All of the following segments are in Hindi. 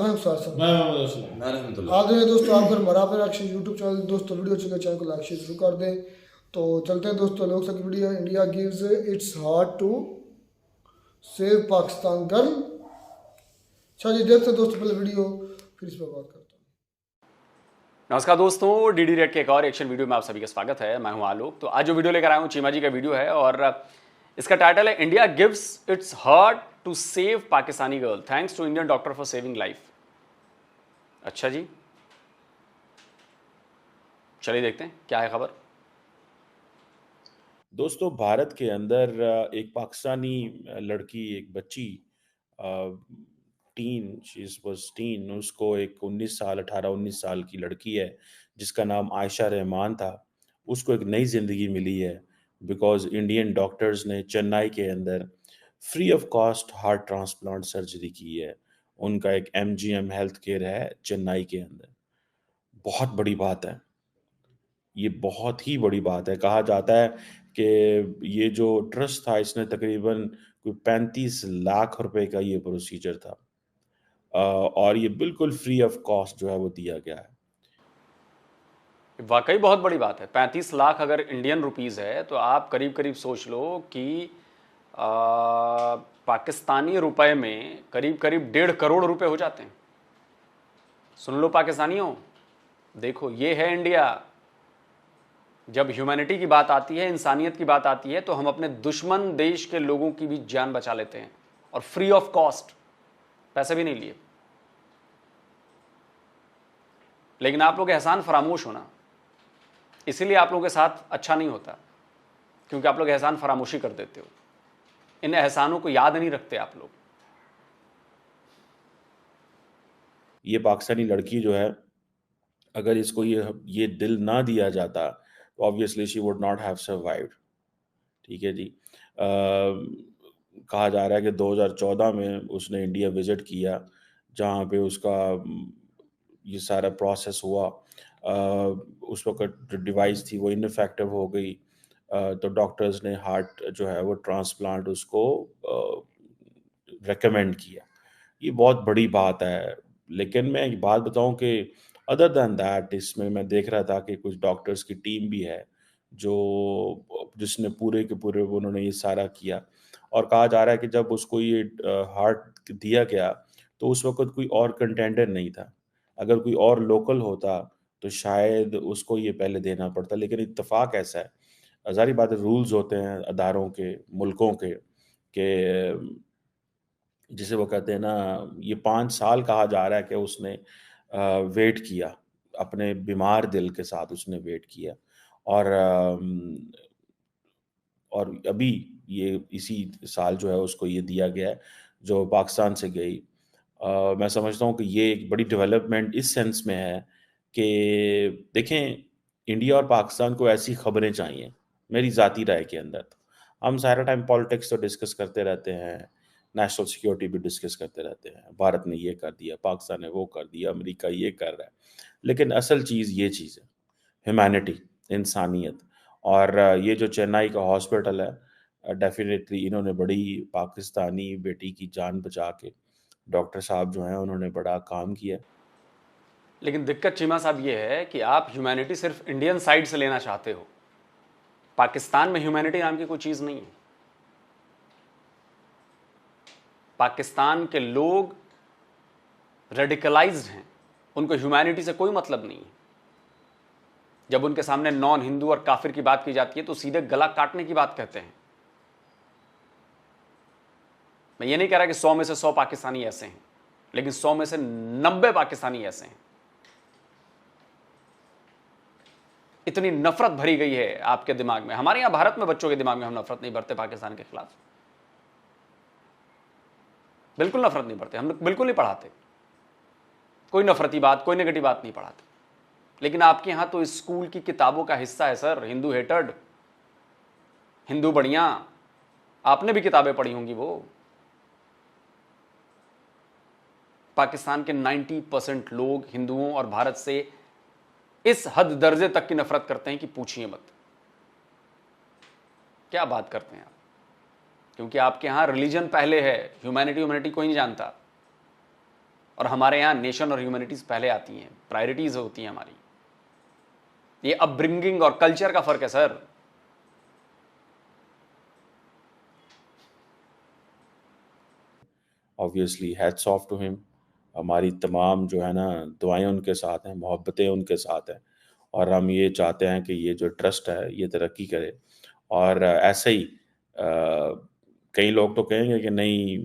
मैं सर सर मैं मोहम्मद असलम। मैं रहमतुल्लाह। आदरणीय दोस्तों, आपका बराबर एक्शन यूट्यूब चैनल दोस्तों, वीडियो चले चैनल को लाइक शेयर शुरू कर दें। तो चलते हैं दोस्तों, लोकसभा की video. India gives its heart to save Pakistan girl. अच्छा जी, देखते हैं दोस्तों पहले वीडियो, फिर इस पर बात करते हैं। नमस्कार दोस्तों, डीडी रेड के एक और एक्शन वीडियो में आप सभी का स्वागत है। मैं हूं आलोक। तो आज जो वीडियो लेकर आया हूं चीमा जी का वीडियो है और इसका टाइटल है India gives its heart to save Pakistani girl thanks to Indian doctor for saving life. अच्छा जी, चलिए देखते हैं क्या है खबर। दोस्तों, भारत के अंदर एक पाकिस्तानी लड़की, एक बच्ची, टीन, शी वाज टीन, उसको एक 19 साल 18-19 साल की लड़की है जिसका नाम आयशा रहमान था। उसको एक नई ज़िंदगी मिली है बिकॉज़ इंडियन डॉक्टर्स ने चेन्नई के अंदर free of cost heart transplant surgery की है। उनका एक एमजीएम हेल्थ केयर है चेन्नई के अंदर। बहुत बड़ी बात है। ये बहुत ही बड़ी बात है। कहा जाता है कि ये जो ट्रस्ट था, इसने तकरीबन कोई 35 लाख रुपए का ये प्रोसीजर था। और ये बिल्कुल फ्री ऑफ कॉस्ट जो है वो दिया गया है। वाकई बहुत बड़ी बात है। 35 लाख अगर इंडियन रुपीज़ है तो आप करीब करीब सोच लो कि पाकिस्तानी रुपए में करीब करीब 1.5 करोड़ रुपए हो जाते हैं। सुन लो पाकिस्तानियों, देखो ये है इंडिया। जब ह्यूमैनिटी की बात आती है, इंसानियत की बात आती है, तो हम अपने दुश्मन देश के लोगों की भी जान बचा लेते हैं और फ्री ऑफ कॉस्ट, पैसे भी नहीं लिए। लेकिन आप लोग एहसान फरामोश होना, इसीलिए आप लोगों के साथ अच्छा नहीं होता, क्योंकि आप लोग एहसान फरामोशी कर देते हो। इन एहसानों को याद नहीं रखते आप लोग। ये पाकिस्तानी लड़की जो है, अगर इसको ये दिल ना दिया जाता तो obviously she would not have survived. ठीक है जी। कहा जा रहा है कि 2014 में उसने इंडिया विजिट किया, जहाँ पे उसका ये सारा प्रोसेस हुआ। उस वक्त जो डिवाइस थी वो इनफेक्टिव हो गई। तो डॉक्टर्स ने हार्ट जो है वो ट्रांसप्लांट उसको रेकमेंड किया। ये बहुत बड़ी बात है। लेकिन मैं एक बात बताऊं कि अदर दैन दैट, इसमें मैं देख रहा था कि कुछ डॉक्टर्स की टीम भी है जो जिसने पूरे के पूरे उन्होंने ये सारा किया। और कहा जा रहा है कि जब उसको ये हार्ट दिया गया तो उस वक्त कोई और कंटेंडर नहीं था। अगर कोई और लोकल होता तो शायद उसको ये पहले देना पड़ता। लेकिन इत्तेफाक ऐसा है, ज़ाहिर बात है, रूल्स होते हैं अदारों के, मुल्कों के, कि जिसे वो कहते हैं ना, ये 5 साल कहा जा रहा है कि उसने वेट किया, अपने बीमार दिल के साथ उसने वेट किया। और और अभी ये इसी साल जो है उसको ये दिया गया है, जो पाकिस्तान से गई। मैं समझता हूँ कि ये एक बड़ी डेवलपमेंट इस सेंस में है कि देखें, इंडिया और पाकिस्तान को ऐसी खबरें चाहिए, मेरी ज़ाती राय के अंदर तो। हम सारा टाइम पॉलिटिक्स तो डिस्कस करते रहते हैं, नेशनल सिक्योरिटी भी डिस्कस करते रहते हैं, भारत ने ये कर दिया, पाकिस्तान ने वो कर दिया, अमेरिका ये कर रहा है। लेकिन असल चीज़ ये चीज़ है, ह्यूमैनिटी, इंसानियत। और ये जो चेन्नई का हॉस्पिटल है, डेफिनेटली इन्होंने बड़ी पाकिस्तानी बेटी की जान बचा के, डॉक्टर साहब जो हैं उन्होंने बड़ा काम किया। लेकिन दिक्कत चीमा साहब ये है कि आप ह्यूमैनिटी सिर्फ इंडियन साइड से लेना चाहते हो। पाकिस्तान में ह्यूमैनिटी नाम की कोई चीज़ नहीं है। पाकिस्तान के लोग रेडिकलाइज्ड हैं, उनको ह्यूमैनिटी से कोई मतलब नहीं है। जब उनके सामने नॉन हिंदू और काफिर की बात की जाती है तो सीधे गला काटने की बात कहते हैं। मैं ये नहीं कह रहा कि 100 में से 100 पाकिस्तानी ऐसे हैं, लेकिन 100 में से 90 पाकिस्तानी ऐसे हैं। इतनी नफरत भरी गई है आपके दिमाग में। हमारे यहां भारत में बच्चों के दिमाग में हम नफरत नहीं भरते पाकिस्तान के खिलाफ, बिल्कुल नफरत नहीं भरते। हम लोग बिल्कुल नहीं पढ़ाते कोई नफरती बात, कोई नेगेटिव बात नहीं पढ़ाते। लेकिन आपके यहां तो स्कूल की किताबों का हिस्सा है सर, हिंदू हेटर्ड, हिंदू बढ़िया। आपने भी किताबें पढ़ी होंगी। वो पाकिस्तान के 90% लोग हिंदुओं और भारत से इस हद दर्जे तक की नफरत करते हैं कि पूछिए मत। क्या बात करते हैं आप? क्योंकि आपके यहां रिलीजन पहले है, ह्यूमैनिटी कोई नहीं जानता। और हमारे यहाँ नेशन और ह्यूमैनिटीज पहले आती हैं, प्रायोरिटीज होती हैं हमारी। ये अपब्रिंगिंग और कल्चर का फर्क है sir. Obviously hats off to him. हमारी तमाम जो है ना दुआएं उनके साथ हैं, मोहब्बतें उनके साथ हैं, और हम ये चाहते हैं कि ये जो ट्रस्ट है ये तरक्की करे। और ऐसे ही कई लोग तो कहेंगे कि नहीं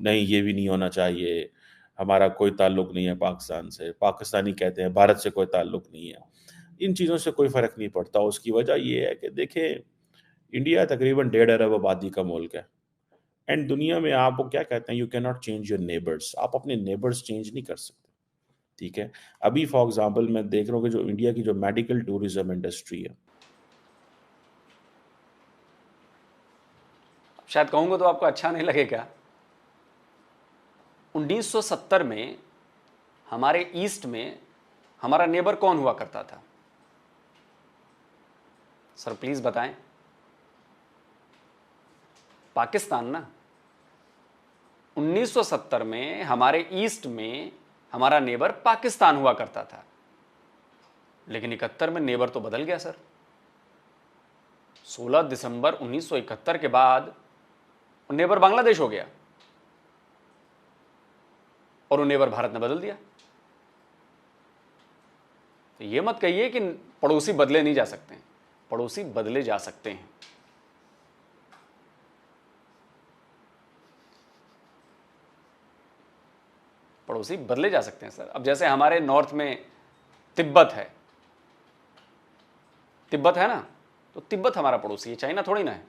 नहीं ये भी नहीं होना चाहिए, हमारा कोई ताल्लुक नहीं है पाकिस्तान से, पाकिस्तानी कहते हैं भारत से कोई ताल्लुक नहीं है। इन चीज़ों से कोई फ़र्क नहीं पड़ता। उसकी वजह ये है कि देखें, इंडिया तकरीबन 1.5 अरब आबादी का मुल्क है, एंड दुनिया में आप वो क्या कहते हैं, you can not change your neighbours. आप अपने नेबर्स चेंज नहीं कर सकते, ठीक है। अभी फॉर एग्जांपल मैं देख रहा हूँ कि जो इंडिया की जो मेडिकल टूरिज्म इंडस्ट्री है, शायद कहूंगा तो आपको अच्छा नहीं लगेगा। 1970 में हमारे ईस्ट में हमारा नेबर कौन हुआ करता था? सर प्लीज बताएं। पाकिस्तान ना। 1970 में हमारे ईस्ट में हमारा नेबर पाकिस्तान हुआ करता था, लेकिन 71 में नेबर तो बदल गया सर। 16 दिसंबर 1971 के बाद नेबर बांग्लादेश हो गया और वो नेबर भारत ने बदल दिया। तो ये मत कहिए कि पड़ोसी बदले नहीं जा सकते हैं, पड़ोसी बदले जा सकते हैं। पड़ोसी बदले जा सकते हैं सर। अब जैसे हमारे नॉर्थ में तिब्बत है, तिब्बत है ना, तो तिब्बत हमारा पड़ोसी है, चाइना थोड़ी ना है।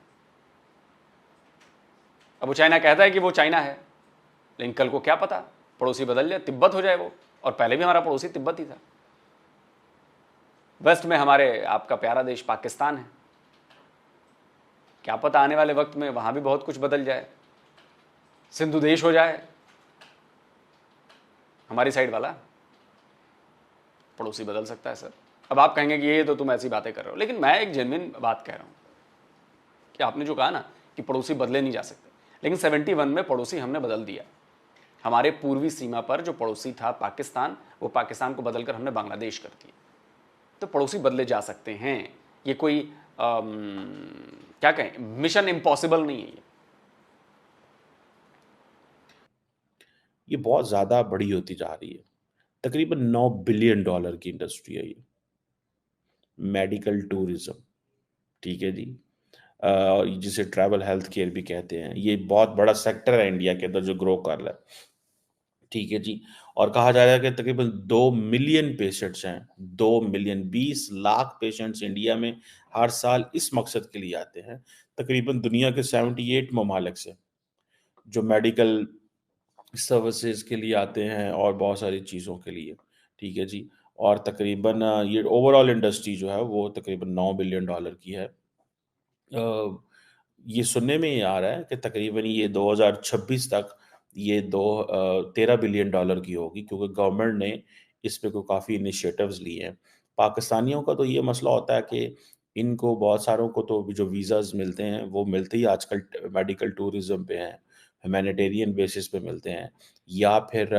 अब वो चाइना कहता है कि वो चाइना है, लेकिन कल को क्या पता पड़ोसी बदल जाए, तिब्बत हो जाए वो। और पहले भी हमारा पड़ोसी तिब्बत ही था। वेस्ट में हमारे आपका प्यारा देश पाकिस्तान है, क्या पता आने वाले वक्त में वहां भी बहुत कुछ बदल जाए, सिंधु देश हो जाए हमारी साइड वाला। पड़ोसी बदल सकता है सर। अब आप कहेंगे कि ये तो तुम ऐसी बातें कर रहे हो, लेकिन मैं एक जेन्युइन बात कह रहा हूं कि आपने जो कहा ना कि पड़ोसी बदले नहीं जा सकते, लेकिन 71 में पड़ोसी हमने बदल दिया। हमारे पूर्वी सीमा पर जो पड़ोसी था पाकिस्तान, वो पाकिस्तान को बदलकर हमने बांग्लादेश कर दिया। तो पड़ोसी बदले जा सकते हैं, ये कोई क्या कहें, मिशन इम्पॉसिबल नहीं है ये बहुत ज़्यादा बड़ी होती जा रही है। तकरीबन $9 बिलियन की इंडस्ट्री है ये, मेडिकल टूरिज्म, ठीक है जी। जिसे ट्रैवल हेल्थ केयर भी कहते हैं, ये बहुत बड़ा सेक्टर है इंडिया के अंदर जो ग्रो कर रहा है, ठीक है जी। और कहा जा रहा है कि तकरीबन 2 मिलियन पेशेंट्स हैं, 2 मिलियन, 20 लाख पेशेंट्स इंडिया में हर साल इस मकसद के लिए आते हैं, तकरीबन दुनिया के 78 ममालिक से, जो मेडिकल सर्विसेज के लिए आते हैं और बहुत सारी चीज़ों के लिए, ठीक है जी। और तकरीबन ये ओवरऑल इंडस्ट्री जो है वो तकरीबन $9 बिलियन की है। ये सुनने में ये आ रहा है कि तकरीबन ये 2026 तक ये 13 बिलियन डॉलर की होगी, क्योंकि गवर्नमेंट ने इस पे कोई काफ़ी इनिशिएटिव्स लिए हैं। पाकिस्तानियों का तो ये मसला होता है कि इनको बहुत सारों को तो जो वीज़ाज़ मिलते हैं वो मिलते ही आजकल मेडिकल टूरिज्म पे हैं, ह्यूमैनिटेरियन बेसिस पे मिलते हैं, या फिर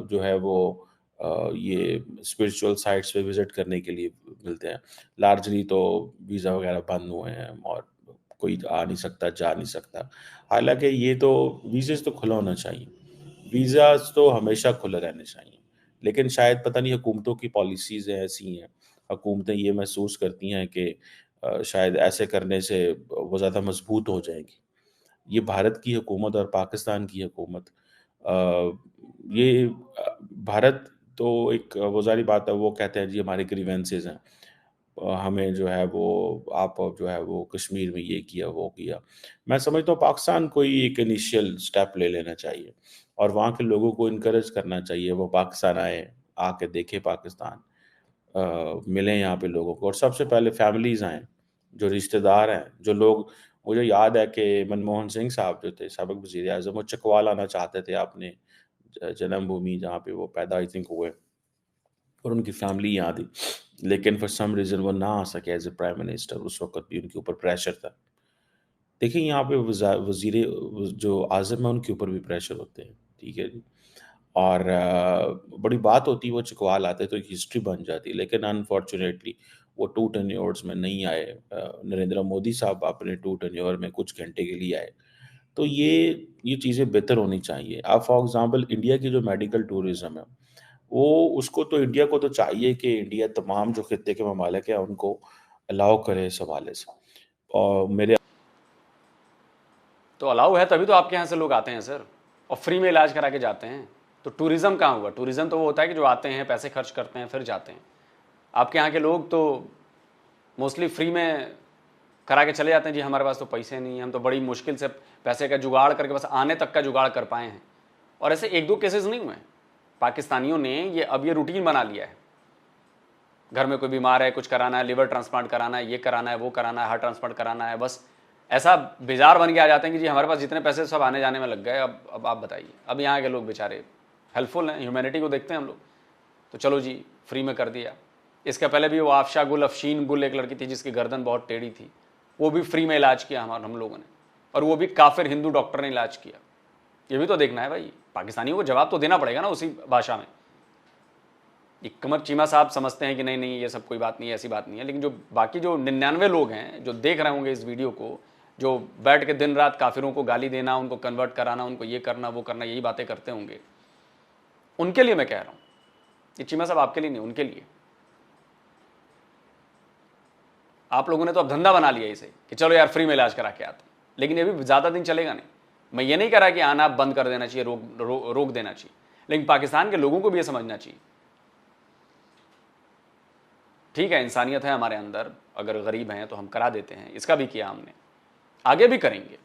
जो है वो ये स्पिरिचुअल साइट्स पे विज़िट करने के लिए मिलते हैं। लार्जली तो वीज़ा वगैरह बंद हुए हैं और कोई आ नहीं सकता, जा नहीं सकता। हालाँकि ये तो वीज़ेज़ तो खुला होना चाहिए, वीज़ाज़ तो हमेशा खुले रहने चाहिए। लेकिन शायद पता नहीं हुकूमतों की पॉलिसीज़ ऐसी हैं, हुकूमतें ये महसूस करती हैं कि शायद ऐसे करने से वो ज़्यादा मज़बूत हो जाएँगी। ये भारत की हुकूमत और पाकिस्तान की हुकूमत, ये भारत तो एक वो ज़ाहिर बात है, वो कहते हैं जी हमारे ग्रीवेंसेस हैं, हमें जो है वो आप जो है वो कश्मीर में ये किया वो किया। मैं समझता हूँ पाकिस्तान को ही एक इनिशियल स्टेप ले लेना चाहिए और वहाँ के लोगों को इनकरेज करना चाहिए, वो पाकिस्तान आए, आके देखें पाकिस्तान, मिलें यहाँ पे लोगों को, और सबसे पहले फैमिलीज़ आएँ, जो रिश्तेदार हैं, जो लोग, मुझे याद है कि मनमोहन सिंह साहब जो थे साबिक वज़ीर-ए-आज़म, वो चकवाल आना चाहते थे अपने जन्मभूमि जहाँ पे वो पैदा आई थिंक हुए, और उनकी फैमिली यहाँ थी, लेकिन फॉर सम रीज़न वो ना आ सके एज़ ए प्राइम मिनिस्टर। उस वक़्त भी उनके ऊपर प्रेशर था। देखिए यहाँ पे वज़ीर जो आज़म है उनके ऊपर भी प्रेशर होते हैं, ठीक है जी। और बड़ी बात होती, वो चुकवा लाते तो एक हिस्ट्री बन जाती, लेकिन अनफॉर्चुनेटली वो 2 टेन्योर्स में नहीं आए। नरेंद्र मोदी साहब अपने 2 टेन्योर में कुछ घंटे के लिए आए। तो ये चीज़ें बेहतर होनी चाहिए। अब फॉर एग्ज़ाम्पल इंडिया की जो मेडिकल टूरिज़्म है, वो उसको तो इंडिया को तो चाहिए कि इंडिया तमाम जो खित्ते के ममालिक हैं उनको अलाउ करे इस हवाले से। और मेरे तो अलाउ है तभी तो आपके यहाँ से लोग आते हैं सर, और फ्री में इलाज करा के जाते हैं। तो टूरिज्म कहाँ हुआ? टूरिज्म तो वो होता है कि जो आते हैं, पैसे खर्च करते हैं, फिर जाते हैं। आपके यहाँ के लोग तो मोस्टली फ्री में करा के चले जाते हैं। जी हमारे पास तो पैसे नहीं हैं, हम तो बड़ी मुश्किल से पैसे का जुगाड़ करके बस आने तक का जुगाड़ कर पाए हैं। और ऐसे 1-2 केसेस नहीं हुए हैं। पाकिस्तानियों ने ये रूटीन बना लिया है। घर में कोई बीमार है, कुछ कराना है, लिवर ट्रांसप्लांट कराना है, ये कराना है, वो कराना है, हार्ट ट्रांसप्लांट कराना है, बस ऐसा बेजार बन के आ जाते हैं कि जी हमारे पास जितने पैसे सब आने जाने में लग गए। अब आप बताइए, अब यहाँ के लोग बेचारे हेल्पफुल हैं, ह्यूमैनिटी को देखते हैं हम लोग। तो चलो जी फ्री में कर दिया। इसके पहले भी वो आफशा गुल, अफशीन गुल, एक लड़की थी जिसकी गर्दन बहुत टेढ़ी थी, वो भी फ्री में इलाज किया हम लोगों ने, और वो भी काफिर हिंदू डॉक्टर ने इलाज किया। ये भी तो देखना है भाई, पाकिस्तानियों को जवाब तो देना पड़ेगा ना उसी भाषा में। ये कमर चीमा साहब समझते हैं कि नहीं नहीं ये सब कोई बात नहीं है, ऐसी बात नहीं है, लेकिन जो बाकी जो 99 लोग हैं जो देख रहे होंगे इस वीडियो को, जो बैठ के दिन रात काफिरों को गाली देना, उनको कन्वर्ट कराना, उनको ये करना वो करना, यही बातें करते होंगे, उनके लिए मैं कह रहा हूं। ये चीमा साहब आपके लिए नहीं, उनके लिए। आप लोगों ने तो अब धंधा बना लिया इसे कि चलो यार फ्री में इलाज करा के आते हैं, लेकिन ये भी ज्यादा दिन चलेगा नहीं। मैं ये नहीं कह रहा कि आना बंद कर देना चाहिए, रोक देना चाहिए, लेकिन पाकिस्तान के लोगों को भी ये समझना चाहिए। ठीक है, इंसानियत है हमारे अंदर, अगर गरीब हैं तो हम करा देते हैं, इसका भी किया हमने, आगे भी करेंगे,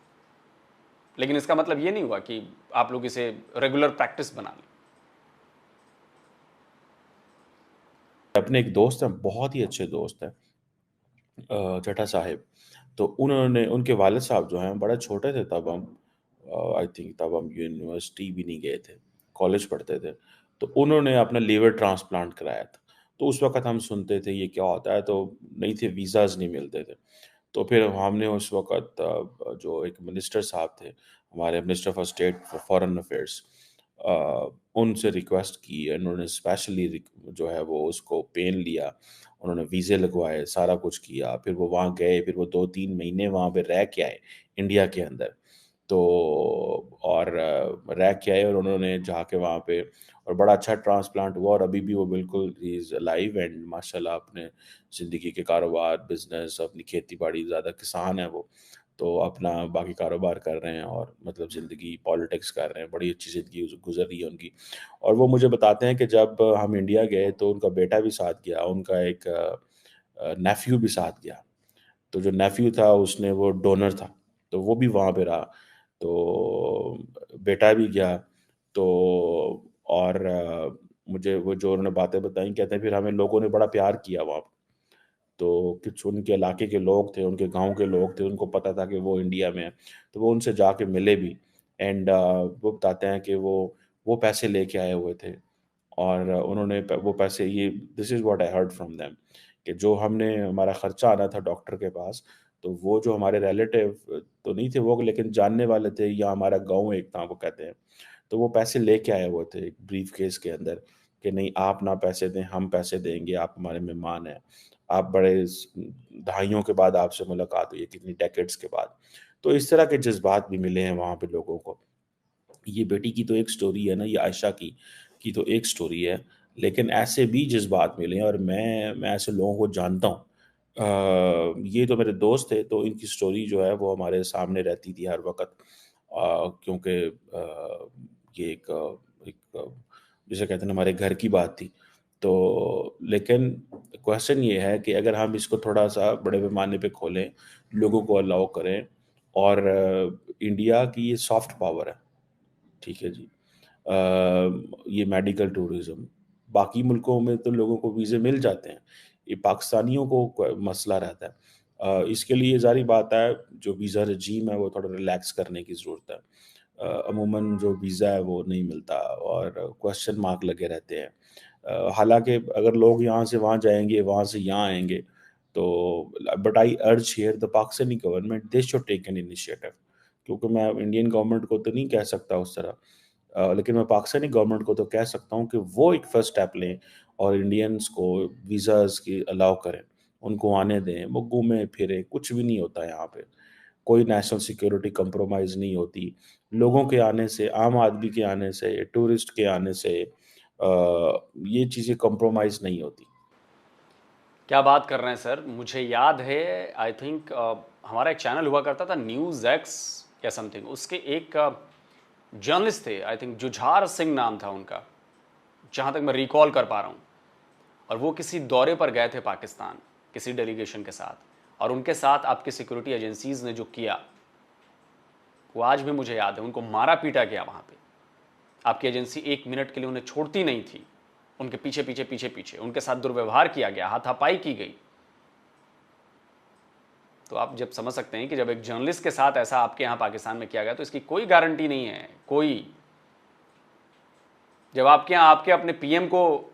लेकिन इसका मतलब ये नहीं हुआ कि आप लोग इसे रेगुलर प्रैक्टिस बना लें। अपने एक दोस्त हैं, बहुत ही अच्छे दोस्त हैं, चड्ढा साहिब। तो उन्होंने, उनके वालिद साहब जो हैं, बड़े छोटे थे तब हम, आई थिंक तब हम यूनिवर्सिटी भी नहीं गए थे, कॉलेज पढ़ते थे। तो उन्होंने अपना लीवर ट्रांसप्लांट कराया था। तो उस वक़्त हम सुनते थे ये क्या होता है, तो नहीं थे, वीज़ाज़ नहीं मिलते थे। तो फिर हमने उस वक़्त जो एक मिनिस्टर साहब थे, हमारे minister for state for foreign affairs, उनसे रिक्वेस्ट की। उन्होंने स्पेशली जो है वो उसको पेन लिया, उन्होंने वीज़े लगवाए, सारा कुछ किया। फिर वो वहाँ गए, फिर वो 2-3 महीने वहाँ पे रह के आए इंडिया के अंदर। तो और रह के आए, और उन्होंने जाके वहाँ पे, और बड़ा अच्छा ट्रांसप्लांट हुआ, और अभी भी वो बिल्कुल ही इज़ अलाइव एंड माशाल्लाह अपने ज़िंदगी के कारोबार, बिज़नेस, अपनी खेती-बाड़ी, ज़्यादा किसान हैं वो, तो अपना बाकी कारोबार कर रहे हैं, और मतलब ज़िंदगी पॉलिटिक्स कर रहे हैं, बड़ी अच्छी ज़िंदगी गुज़र रही है उनकी। और वो मुझे बताते हैं कि जब हम इंडिया गए तो उनका बेटा भी साथ गया, उनका एक नेफ़्यू भी साथ गया। तो जो नेफ़्यू था उसने, वो डोनर था, तो वो भी वहाँ पे रहा। तो बेटा भी गया। तो और मुझे वो जो उन्होंने बातें बताई, कहते हैं फिर हमें लोगों ने बड़ा प्यार किया वहाँ पे। तो कुछ उनके इलाके के लोग थे, उनके गाँव के लोग थे, उनको पता था कि वो इंडिया में हैं, तो वो उनसे जाके मिले भी। एंड वो बताते हैं कि वो पैसे लेके आए हुए थे, और उन्होंने वो पैसे, ये this is what I heard from them, कि जो हमने, हमारा खर्चा आना था डॉक्टर के पास, तो वो जो हमारे रिलेटिव तो नहीं थे वो, लेकिन जानने वाले थे, या हमारा गाँव एक था वो कहते हैं, तो वो पैसे लेके आए हुए थे एक ब्रीफ़केस के अंदर, कि नहीं आप ना पैसे दें, हम पैसे देंगे, आप हमारे मेहमान हैं। आप बड़े दहाइयों के बाद आपसे मुलाकात हुई है, कितनी डेकेड्स के बाद। तो इस तरह के जज़्बात भी मिले हैं वहाँ पे लोगों को। ये बेटी की तो एक स्टोरी है ना, ये आयशा की तो एक स्टोरी है, लेकिन ऐसे भी जज़्बात मिले हैं, और मैं ऐसे लोगों को जानता हूँ। ये तो मेरे दोस्त थे, तो इनकी स्टोरी जो है वो हमारे सामने रहती थी हर वक़्त, क्योंकि ये एक जिसे कहते हैं ना, हमारे घर की बात थी। तो लेकिन क्वेश्चन ये है कि अगर हम इसको थोड़ा-सा बड़े पैमाने पे खोलें, लोगों को अलाउ करें, और इंडिया की ये सॉफ्ट पावर है, ठीक है जी। ये मेडिकल टूरिज़्म, बाकी मुल्कों में तो लोगों को वीज़े मिल जाते हैं, ये पाकिस्तानियों को मसला रहता है। इसके लिए ज़ाहिर बात है, जो वीज़ा रेजीम है वो थोड़ा रिलैक्स करने की ज़रूरत है। अमूमन जो वीज़ा है वो नहीं मिलता, और क्वेश्चन मार्क लगे रहते हैं। हालाँकि अगर लोग यहाँ से वहाँ जाएँगे, वहाँ से यहाँ आएँगे, तो but I urge here the Pakistani government, they should take an initiative, क्योंकि मैं इंडियन गवर्नमेंट को तो नहीं कह सकता उस तरह। लेकिन मैं पाकिस्तानी गवर्नमेंट को तो कह सकता हूँ कि वो एक फर्स्ट स्टेप लें और इंडियंस को वीज़ाज़ की अलाउ करें, उनको आने दें, वो घूमें फिरें, कुछ भी नहीं होता यहाँ पे। कोई नेशनल सिक्योरिटी कंप्रोमाइज़ नहीं होती। लोगों के आने से, आम आदमी के आने से, टूरिस्ट के आने से ये चीज़ें कंप्रोमाइज़ नहीं होती। क्या बात कर रहे हैं सर। मुझे याद है, आई थिंक हमारा एक चैनल हुआ करता था न्यूज़ एक्स या समथिंग, उसके एक जर्नलिस्ट थे, आई थिंक जुझार सिंह नाम था उनका, जहाँ तक मैं रिकॉल कर पा रहा हूँ। और वो किसी दौरे पर गए थे पाकिस्तान किसी डेलीगेशन के साथ, और उनके साथ आपकी सिक्योरिटी एजेंसीज़ ने जो किया वो आज भी मुझे याद है। उनको मारा पीटा गया वहाँ पे। आपकी एजेंसी 1 मिनट के लिए उन्हें छोड़ती नहीं थी, उनके पीछे पीछे पीछे पीछे उनके साथ दुर्व्यवहार किया गया, हाथापाई की गई। तो आप जब समझ सकते हैं कि जब एक जर्नलिस्ट के साथ ऐसा आपके यहाँ पाकिस्तान में किया गया तो इसकी कोई गारंटी नहीं है कोई। जब आपके यहाँ आपके अपने पीएम को,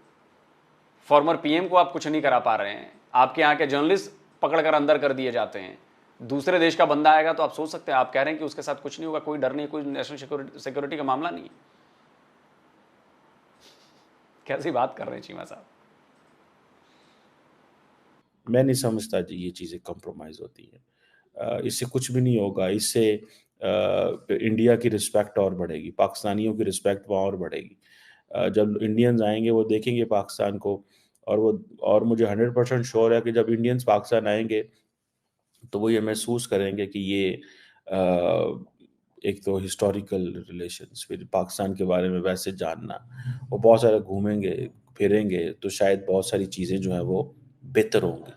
फॉर्मर पीएम को आप कुछ नहीं करा पा रहे हैं, आपके यहाँ के जर्नलिस्ट पकड़कर अंदर कर दिए जाते हैं, दूसरे देश का बंदा आएगा तो आप सोच सकते हैं, आप कह रहे हैं कि उसके साथ कुछ नहीं होगा, कोई डर नहीं, कोई नेशनल सिक्योरिटी का मामला नहीं है। कैसी बात कर रहे हैं चीमा साहब। मैं नहीं समझता जी ये चीज़ें कंप्रोमाइज़ होती हैं। इससे कुछ भी नहीं होगा। इससे इंडिया की रिस्पेक्ट और बढ़ेगी, पाकिस्तानियों की रिस्पेक्ट वहाँ और बढ़ेगी। जब इंडियंस आएंगे वो देखेंगे पाकिस्तान को, और मुझे 100% श्योर है कि जब इंडियंस पाकिस्तान आएंगे तो वो ये महसूस करेंगे कि ये एक तो हिस्टोरिकल रिलेशंस, फिर पाकिस्तान के बारे में वैसे जानना, वो बहुत सारे घूमेंगे फिरेंगे तो शायद बहुत सारी चीज़ें जो हैं वो बेहतर होंगी,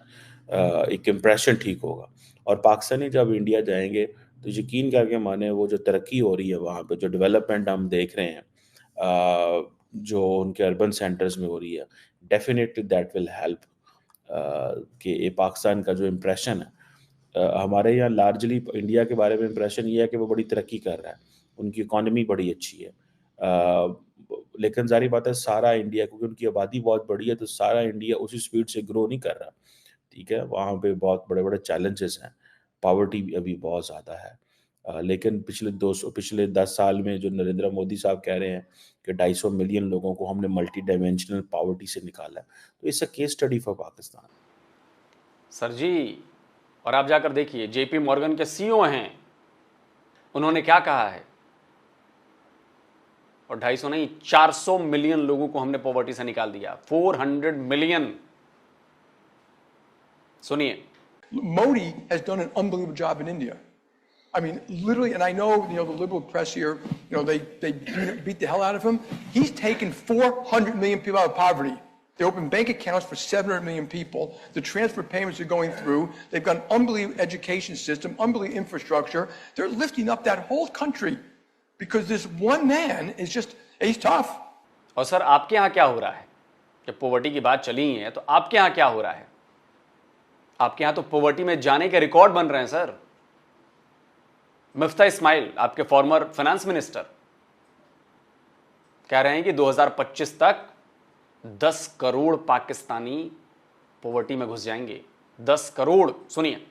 एक इम्प्रेशन ठीक होगा। और पाकिस्तानी जब इंडिया जाएंगे तो यकीन करके माने वो जो तरक्की हो रही है वहाँ पे, जो डेवलपमेंट हम देख रहे हैं, जो उनके अर्बन सेंटर्स में हो रही है, डेफिनेटली दैट विल हेल्प कि ये पाकिस्तान का जो इम्प्रेशन है, हमारे यहाँ लार्जली इंडिया के बारे में इम्प्रेशन ये है कि वो बड़ी तरक्की कर रहा है, उनकी इकॉनमी बड़ी अच्छी है। लेकिन ज़ाहिर बात है सारा इंडिया, क्योंकि उनकी आबादी बहुत बड़ी है, तो सारा इंडिया उसी स्पीड से ग्रो नहीं कर रहा। ठीक है, वहाँ पे बहुत बड़े बड़े चैलेंजेस हैं, पॉवर्टी भी अभी बहुत ज़्यादा है। लेकिन पिछले 10 साल में जो नरेंद्र मोदी साहब कह रहे हैं कि 250 मिलियन लोगों को हमने मल्टी डायमेंशनल पॉवर्टी से निकाला है, तो it's a case study for Pakistan. Sir ji, और आप जाकर देखिए जेपी मॉर्गन के सीईओ हैं, उन्होंने क्या कहा है, और 250 नहीं 400 मिलियन लोगों को हमने पॉवर्टी से निकाल दिया, 400 मिलियन। सुनिए। Modi has done an unbelievable job in India. I mean, literally, and I know, the liberal press here, they beat the hell out of him. He's taken 400 million people out of poverty. They opened bank accounts for 700 million people. The transfer payments are going through. They've got an unbelievable education system, unbelievable infrastructure. They're lifting up that whole country because this one man is just, he's tough. और सर आपके यहाँ क्या हो रहा है? जब पॉवर्टी की बात चली ही है तो आपके यहाँ क्या हो रहा है? आपके यहाँ तो पॉवर्टी में जाने के रिकॉर्ड बन रहे हैं सर। मिफ्ता इस्माइल, आपके फॉर्मर फाइनेंस मिनिस्टर, कह रहे हैं कि 2025 तक 10 करोड़ पाकिस्तानी पॉवर्टी में घुस जाएंगे। 10 करोड़। सुनिए।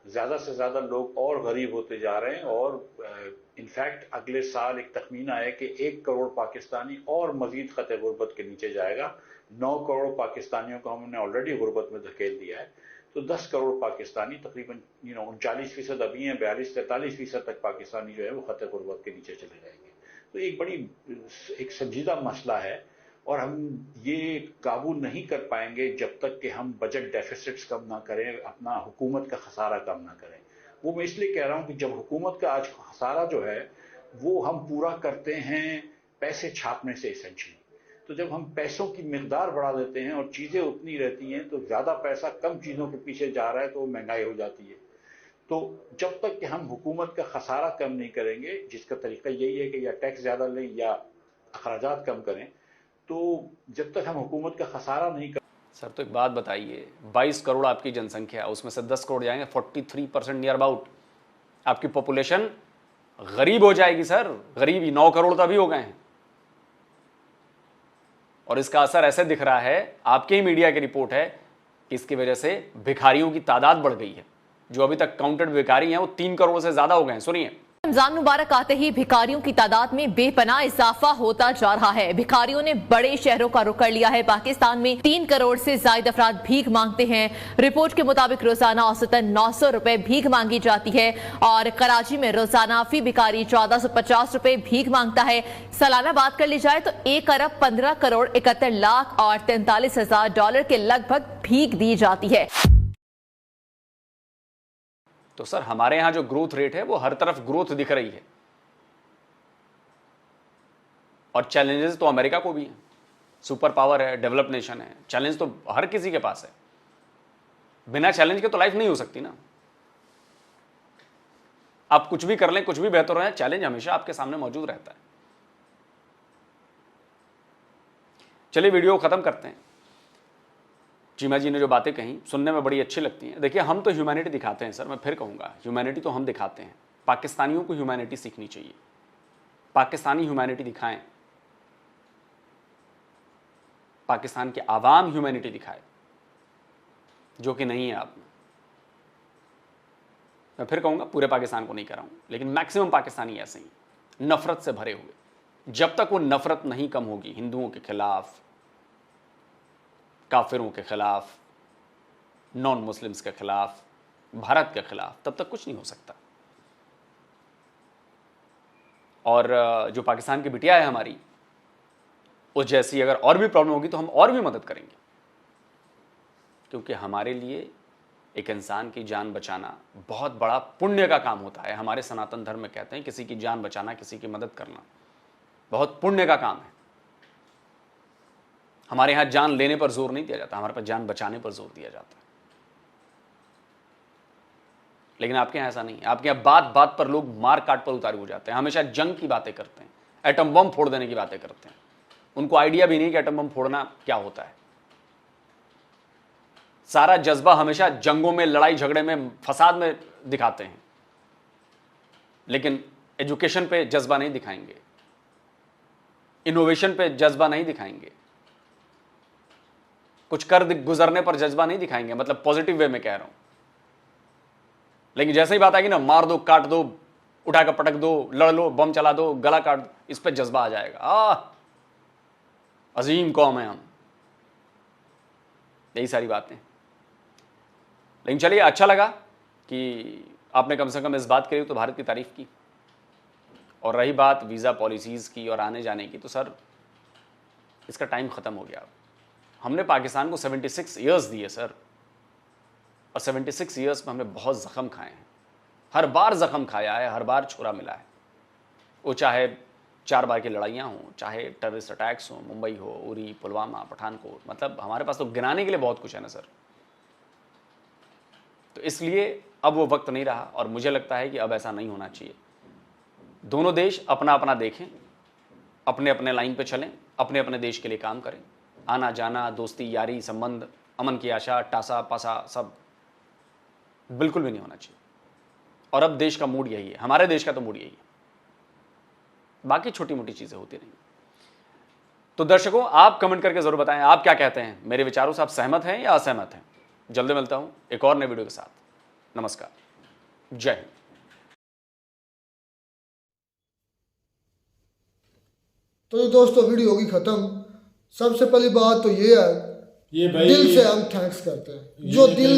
ज़्यादा से ज़्यादा लोग और गरीब होते जा रहे हैं, और इनफैक्ट अगले साल एक तखमीना है कि 1 करोड़ पाकिस्तानी और मजीद खतरे गुर्बत के नीचे जाएगा। 9 करोड़ पाकिस्तानियों को हमने ऑलरेडी गुर्बत में धकेल दिया है, तो 10 करोड़ पाकिस्तानी, तकरीबन 39% अभी हैं, 42-43% तक पाकिस्तानी जो है वो खतरे गुर्बत के नीचे चले जाएंगे। तो एक संजीदा मसला है, और हम ये काबू नहीं कर पाएंगे जब तक कि हम बजट डेफिसिट्स कम ना करें, अपना हुकूमत का खसारा कम ना करें। वो मैं इसलिए कह रहा हूँ कि जब हुकूमत का आज खसारा जो है वो हम पूरा करते हैं पैसे छापने से एसेंशियली, तो जब हम पैसों की मिकदार बढ़ा देते हैं और चीज़ें उतनी रहती हैं, तो ज़्यादा पैसा कम चीज़ों के पीछे जा रहा है तो महंगाई हो जाती है। तो जब तक कि हम हुकूमत का खसारा कम नहीं करेंगे, जिसका तरीका यही है कि या टैक्स ज़्यादा लें या अखराजात कम करें, तो जब तक हम हुकूमत का खसारा नहीं कर। सर तो एक बात बताइए, 22 करोड़ आपकी जनसंख्या है, उसमें से 10 करोड़ जाएंगे, 43% नियर अबाउट आपकी पॉपुलेशन गरीब हो जाएगी सर। गरीब 9 करोड़ तभी हो गए हैं, और इसका असर ऐसे दिख रहा है, आपके ही मीडिया की रिपोर्ट है कि इसकी वजह से भिखारियों की तादाद बढ़ गई है। जो अभी तक काउंटेड भिखारी हैं वो 3 करोड़ से ज्यादा हो गए हैं। सुनिए। रमजान मुबारक आते ही भिखारियों की तादाद में बेपनाह इजाफा होता जा रहा है। भिखारियों ने बड़े शहरों का रुख कर लिया है। पाकिस्तान में 3 करोड़ से ज्यादा अफराद भीख मांगते हैं। रिपोर्ट के मुताबिक रोजाना औसतन 900 रुपए भीख मांगी जाती है और कराची में रोजाना फी भिखारी 1450 रुपए भीख मांगता है। सालाना बात कर ली जाए तो 1 अरब 15 करोड़ 71 लाख और 43,000 डॉलर के लगभग भीख दी जाती है। तो सर हमारे यहां जो ग्रोथ रेट है वो हर तरफ ग्रोथ दिख रही है और चैलेंजेस तो अमेरिका को भी हैं। सुपर पावर है, डेवलप नेशन है, चैलेंज तो हर किसी के पास है। बिना चैलेंज के तो लाइफ नहीं हो सकती ना। आप कुछ भी कर लें, कुछ भी बेहतर हो, चैलेंज हमेशा आपके सामने मौजूद रहता है। चलिए वीडियो खत्म करते हैं। चीमा जी ने जो बातें कही सुनने में बड़ी अच्छी लगती हैं। देखिए हम तो ह्यूमैनिटी दिखाते हैं सर, मैं फिर कहूँगा ह्यूमैनिटी तो हम दिखाते हैं। पाकिस्तानियों को ह्यूमैनिटी सीखनी चाहिए। पाकिस्तानी ह्यूमैनिटी दिखाएं, पाकिस्तान के आवाम ह्यूमैनिटी दिखाए, जो कि नहीं है आप में। मैं फिर कहूँगा पूरे पाकिस्तान को नहीं कर रहा हूँ, लेकिन मैक्सिमम पाकिस्तानी ऐसे ही नफरत से भरे हुए। जब तक वो नफरत नहीं कम होगी हिंदुओं के खिलाफ, काफिरों के खिलाफ, नॉन मुस्लिम्स के खिलाफ, भारत के खिलाफ, तब तक कुछ नहीं हो सकता। और जो पाकिस्तान की बिटिया है हमारी, उस जैसी अगर और भी प्रॉब्लम होगी तो हम और भी मदद करेंगे, क्योंकि हमारे लिए एक इंसान की जान बचाना बहुत बड़ा पुण्य का काम होता है। हमारे सनातन धर्म में कहते हैं किसी की जान बचाना, किसी की मदद करना बहुत पुण्य का काम है। हमारे यहां जान लेने पर जोर नहीं दिया जाता, हमारे पास जान बचाने पर जोर दिया जाता है। लेकिन आपके यहां ऐसा नहीं है। आपके यहां बात बात पर लोग मार काट पर उतारू हो जाते हैं, हमेशा जंग की बातें करते हैं, एटम बम फोड़ देने की बातें करते हैं। उनको आइडिया भी नहीं कि एटम बम फोड़ना क्या होता है। सारा जज्बा हमेशा जंगों में, लड़ाई झगड़े में, फसाद में दिखाते हैं, लेकिन एजुकेशन पे जज्बा नहीं दिखाएंगे, इनोवेशन पे जज्बा नहीं दिखाएंगे, कुछ कर गुजरने पर जज्बा नहीं दिखाएंगे, मतलब पॉजिटिव वे में कह रहा हूं। लेकिन जैसे ही बात आएगी ना, मार दो, काट दो, उठाकर पटक दो, लड़ लो, बम चला दो, गला काट दो, इस पे जज्बा आ जाएगा। अजीम कौम है हम, यही सारी बातें। लेकिन चलिए, अच्छा लगा कि आपने कम से कम इस बात करी तो भारत की तारीफ की। और रही बात वीज़ा पॉलिसीज़ की और आने जाने की, तो सर इसका टाइम ख़त्म हो गया। हमने पाकिस्तान को 76 ईयर्स दिए सर, और 76 ईयर्स में हमने बहुत ज़ख्म खाए हैं। हर बार ज़ख्म खाया है, हर बार छुरा मिला है। वो चाहे 4 बार की लड़ाइयाँ हों, चाहे टेररिस्ट अटैक्स हों, मुंबई हो, उरी, पुलवामा, पठानकोट, मतलब हमारे पास तो गिनाने के लिए बहुत कुछ है ना सर। तो इसलिए अब वो वक्त नहीं रहा, और मुझे लगता है कि अब ऐसा नहीं होना चाहिए। दोनों देश अपना अपना देखें, अपने अपने लाइन पे चलें, अपने अपने देश के लिए काम करें। आना जाना, दोस्ती यारी, संबंध, अमन की आशा, टासा पासा, सब बिल्कुल भी नहीं होना चाहिए। और अब देश का मूड यही है, हमारे देश का तो मूड यही है। बाकी छोटी मोटी चीज़ें होती रहेंगी। तो दर्शकों, आप कमेंट करके ज़रूर बताएं, आप क्या कहते हैं, मेरे विचारों से आप सहमत हैं या असहमत हैं। जल्दी मिलता हूं एक और नए वीडियो के साथ। नमस्कार, जय हिंद। तो ये दोस्तों वीडियो होगी ख़त्म। सबसे पहली बात तो ये है, ये भाई दिल से हम थैंक्स करते हैं, जो दिल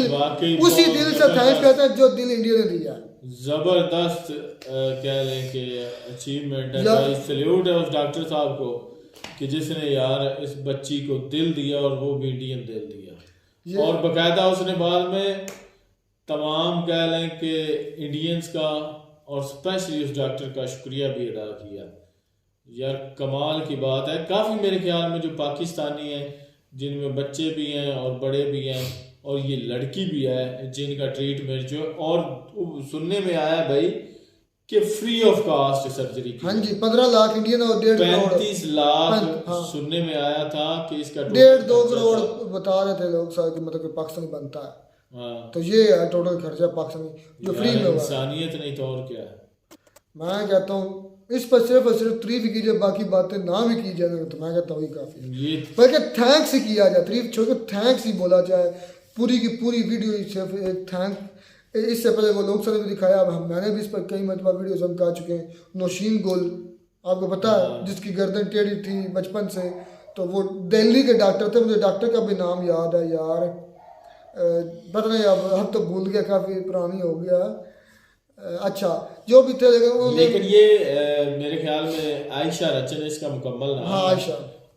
उसी दिल से थैंक्स करते हैं जो दिल इंडिया ने दिया है। जबरदस्त कह लें कि अचीवमेंट है भाई। सल्यूट है उस डॉक्टर साहब को कि जिसने यार इस बच्ची को दिल दिया, और वो भी इंडियन दिल दिया। और बकायदा उसने बाद में तमाम कह लें कि इंडियंस का और स्पेशली उस डॉक्टर का शुक्रिया भी अदा किया। यार कमाल की बात है। काफ़ी मेरे ख्याल में जो पाकिस्तानी हैं, जिनमें बच्चे भी हैं और बड़े भी हैं, और ये लड़की भी है जिनका ट्रीटमेंट जो, और सुनने में आया भाई कि फ्री ऑफ कास्ट सर्जरी की। हाँ जी, 15 लाख इंडियन और 1.5 35 लाख सुनने में आया था कि इसका 1.5-2 करोड़ बता रहे थे लोग सर, मतलब कि पाकिस्तानी बनता है। हाँ, तो ये है टोटल खर्चा पाकिस्तानी जो फ्री में हुआ। इंसानियत नहीं तो और क्या है। मैं कहता हूँ इस पर सिर्फ और सिर्फ तारीफ ही कीजिए, बाकी बातें ना भी की जाए तो मैं कहता हूँ ही काफ़ी। ये बल्कि थैंक्स ही किया जाए, तारीफ छोड़ के थैंक्स ही बोला जाए। पूरी की पूरी वीडियो सिर्फ एक इससे पहले वो लोग ने भी दिखाया, अब मैंने भी इस पर कई मरतबा वीडियोस हम कर चुके हैं। नौशीन गुल आपको पता है, जिसकी गर्दन टेढ़ी थी बचपन से, तो वो दिल्ली के डॉक्टर थे, मुझे डॉक्टर का भी नाम याद है यार, पता नहीं अब तो भूल गया, काफ़ी पुरानी हो गया। अच्छा जो भी थे लेकिन ये मेरे ख्याल में आयशा रचन इसका मुकम्मल नाम हाँ है। आयशा,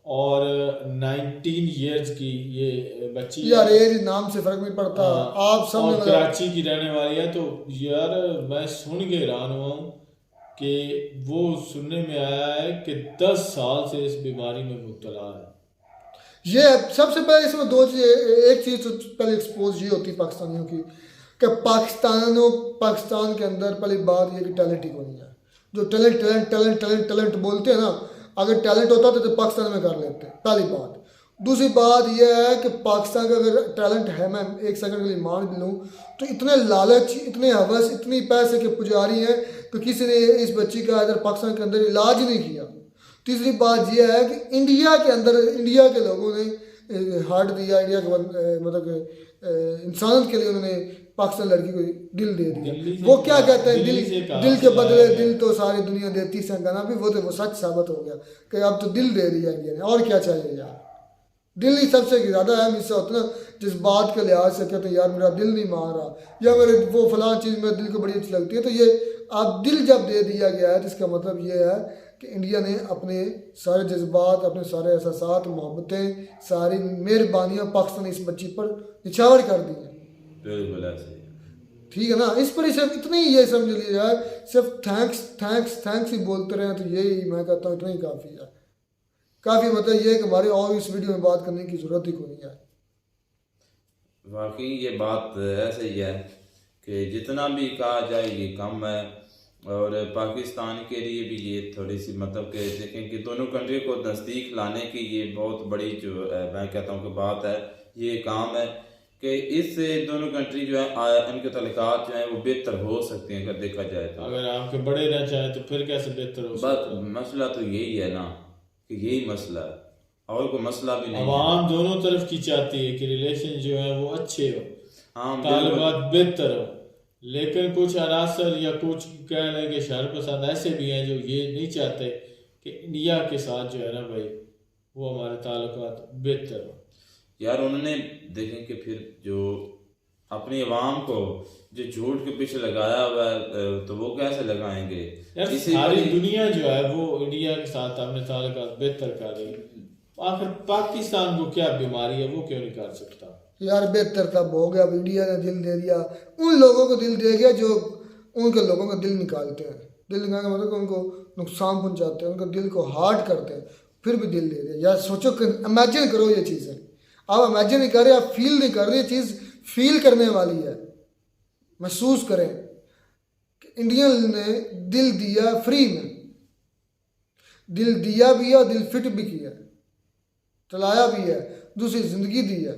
और 19 इयर्स की ये बच्ची यार एज नाम से फर्क नहीं पड़ता। आप सब और कराची की रहने वाली है। तो यार मैं सुन के हैरान हुआ हूँ कि वो सुनने में आया है कि 10 साल से इस बीमारी में मुब्तला है। ये सबसे पहले इसमें दो चीज़, एक चीज़ तो पहले एक्सपोज ये होती है पाकिस्तानियों की कि पाकिस्तान के अंदर पहली बात ये कि टैलेंट ही कोई नहीं है। जो टैलेंट बोलते हैं ना, अगर टैलेंट होता तो पाकिस्तान में कर लेते हैं, पहली बात। दूसरी बात यह है कि पाकिस्तान का अगर टैलेंट है, मैं एक सेकंड के लिए मान भी लूँ, तो इतने लालच, इतने हवस, इतनी पैसे के पुजारी हैं कि किसी ने इस बच्ची का इधर पाकिस्तान के अंदर इलाज ही नहीं किया। तीसरी बात यह है कि इंडिया के अंदर इंडिया के लोगों ने हार्ट दिया, इंडिया के मतलब इंसान के लिए उन्होंने पाकिस्तान लड़की को दिल दे दिया। वो क्या कहते हैं, दिल के बदले दिल तो सारी दुनिया देती है गाना भी, वो सच साबित हो गया कि अब तो दिल दे दिया इंडिया ने, और क्या चाहिए यार। दिल ही सबसे ज़्यादा अहम हिस्सा होता है ना, जिस बात के लिहाज से कहते हैं यार मेरा दिल नहीं मान रहा, या मेरे वो फलां चीज़ मेरे दिल को बड़ी अच्छी लगती है, तो ये आप दिल जब दे दिया गया है तो इसका मतलब ये है कि इंडिया ने अपने सारे जज्बात, अपने सारे एहसास, मोहब्बतें, सारी मेहरबानियाँ पाकिस्तान इस बच्ची पर निछावर कर दी हैं। ठीक है ना, इस पर ही सिर्फ इतनी ये समझ लिया जाए, सिर्फ थैंक्स ही बोलते रहे तो यही मैं कहता हूँ इतना ही काफ़ी है। काफ़ी मतलब ये है कि हमारे और इस वीडियो में बात करने की ज़रूरत ही कोई नहीं है। वाकई ये बात ऐसे ही है कि जितना भी कहा जाए ये कम है। और पाकिस्तान के लिए भी ये थोड़ी सी मतलब कि देखें कि दोनों कंट्री को नज़दीक लाने की ये बहुत बड़ी जो मैं कहता हूँ कि बात है, ये काम है कि इससे दोनों कंट्री जो है इनके तल्लुकात जो हैं वो बेहतर हो सकते हैं अगर देखा जाए तो। अगर आपके बड़े ना चाहे तो फिर कैसे बेहतर हो सकता है? मसला तो यही है ना कि यही मसला है, और कोई मसला भी नहीं। आवाम दोनों तरफ की चाहती है कि रिलेशन जो है वो अच्छे हो, हाँ ताल्लुकात बेहतर हो, लेकिन कुछ अनासर या कुछ कह लें कि शहर पसंद ऐसे भी हैं जो ये नहीं चाहते कि इंडिया के साथ जो है ना भाई वो हमारे ताल्लुकात बेहतर हो। यार उन्होंने देखें कि फिर जो अपनी आवाम को जो झूठ के पीछे लगाया हुआ है तो वो कैसे लगाएंगे? यार सारी दुनिया जो है वो इंडिया के साथ अपने ताल्लुकात बेहतर कर रही है, आखिर पाकिस्तान को क्या बीमारी है, वो क्यों नहीं कर सकता? यार बेहतर तब हो गया, अब इंडिया ने दिल दे दिया, उन लोगों को दिल दे गया जो उनके लोगों का दिल निकालते हैं। दिल निकालने का मतलब उनको नुकसान पहुंचाते हैं, उनके दिल को हार्ट करते हैं, फिर भी दिल दे दिया। यार सोचो, इमेजिन करो ये चीज़ें, आप इमेजिन नहीं कर रहे, आप फील नहीं कर रहे, ये चीज़ फील करने वाली है। महसूस करें कि इंडियन ने दिल दिया फ्री में, दिल दिया भी है और दिल फिट भी किया, चलाया भी है, दूसरी ज़िंदगी दी है।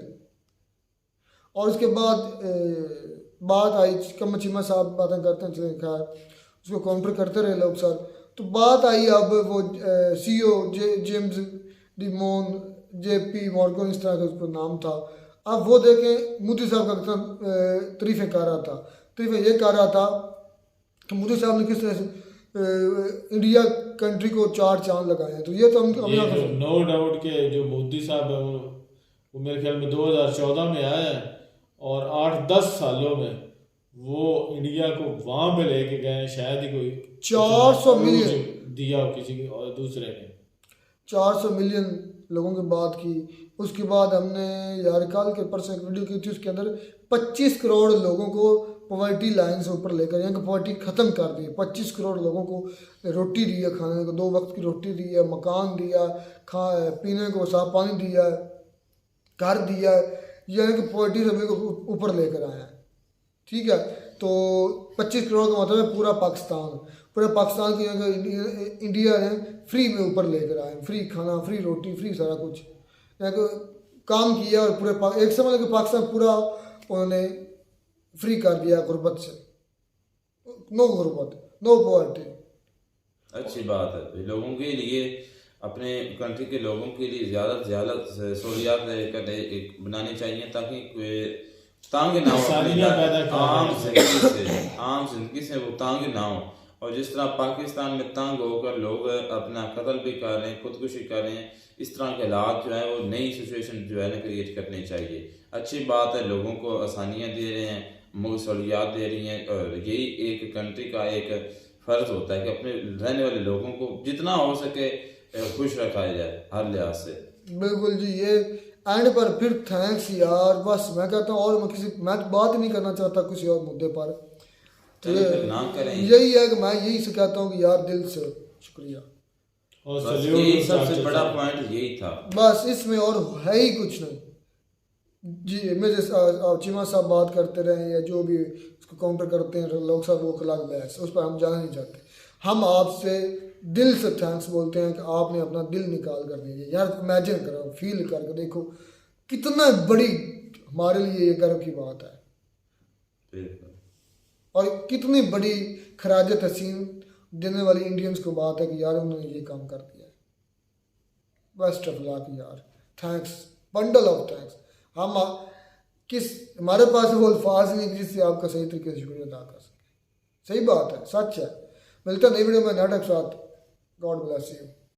और उसके बाद बात आई, कम चीमा साहब बातें करते हैं, चलें खैर उसको काउंटर करते रहे लोग सर। तो बात आई अब वो CEO James demon JP Morgan इस तरह का उसका नाम था। अब वो देखें मोदी साहब का कितना तारीफ़ें कर रहा था, तारीफ़ें ये कर रहा था कि मोदी साहब ने किस तरह से इंडिया कंट्री को 4 चांद लगाए हैं। तो ये तो हम नो डाउट के जो मोदी साहब है वो मेरे ख्याल में 2014 में आया है और 8-10 सालों में वो इंडिया को वहाँ पे लेके गए, शायद ही कोई 400 मिलियन दिया हो किसी और दूसरे ने, 400 मिलियन लोगों की बात की। उसके बाद हमने यार कल के परसों एक वीडियो की थी, उसके अंदर 25 करोड़ लोगों को पॉवर्टी लाइन से ऊपर लेकर, यहाँ की पॉवर्टी ख़त्म कर दी। 25 करोड़ लोगों को रोटी दी है, खाने को 2 वक्त की रोटी दी है, मकान दिया, पीने को साफ पानी दिया, घर दिया, यानी कि पॉवर्टी से ऊपर लेकर आया है। ठीक है, तो 25 करोड़ का मतलब है पूरा पाकिस्तान की यहाँ इंडिया ने फ्री में ऊपर लेकर आए, फ्री खाना, फ्री रोटी, फ्री सारा कुछ यहाँ को काम किया। और पूरे एक समय कि पाकिस्तान पूरा उन्होंने फ्री कर दिया गुर्बत से, नो गुर्बत, नो पॉवर्टी। अच्छी बात है, लोगों के लिए, अपने कंट्री के लोगों के लिए ज़्यादा से ज़्यादा सहूलियात बनानी चाहिए ताकि तंग ना हो, आसानियां पैदा कर आम जिंदगी से वो तंग ना हो। और जिस तरह पाकिस्तान में तंग होकर लोग अपना कत्ल भी कर रहे हैं, खुदकुशी कर रहे हैं, इस तरह के हालात जो है वो नई सिचुएशन जो है ना क्रिएट करनी चाहिए। अच्छी बात है, लोगों को आसानियाँ दे रहे हैं, सहूलियात दे रही हैं, और यही एक कंट्री का एक फ़र्ज होता है कि अपने रहने वाले लोगों को जितना हो सके खुश रखा जाए हर लिहाज से। बिल्कुल जी, ये एंड पर फिर थैंक्स यार, बस मैं कहता हूँ, और मैं बात ही नहीं करना चाहता किसी और मुद्दे पर। तो यही है कि मैं यही से कहता हूँ कि यार दिल से शुक्रिया, और यही सबसे बड़ा पॉइंट यही था, बस इसमें और है ही कुछ नहीं जी। मेरे चीमा साहब बात करते रहे या जो भी उसको काउंटर करते हैं लोग साहब, वो अलग बहस, उस पर हम जाना नहीं चाहते। हम आपसे दिल से थैंक्स बोलते हैं कि आपने अपना दिल निकाल कर दिया यार। इमेजिन करो, फील करके देखो कितना बड़ी हमारे लिए ये गर्व की बात है, और कितनी बड़ी खराज तहसीन देने वाली इंडियंस को बात है कि यार उन्होंने ये काम कर दिया है। बेस्ट ऑफ लक यार, थैंक्स, बंडल ऑफ थैंक्स। हम हमारे पास वो अल्फाज नहीं जिससे आपका सही तरीके से शुक्रिया अदा कर सके। सही बात है, सच है। मिलता है नई वीडियो में नाटक साथ। God bless you.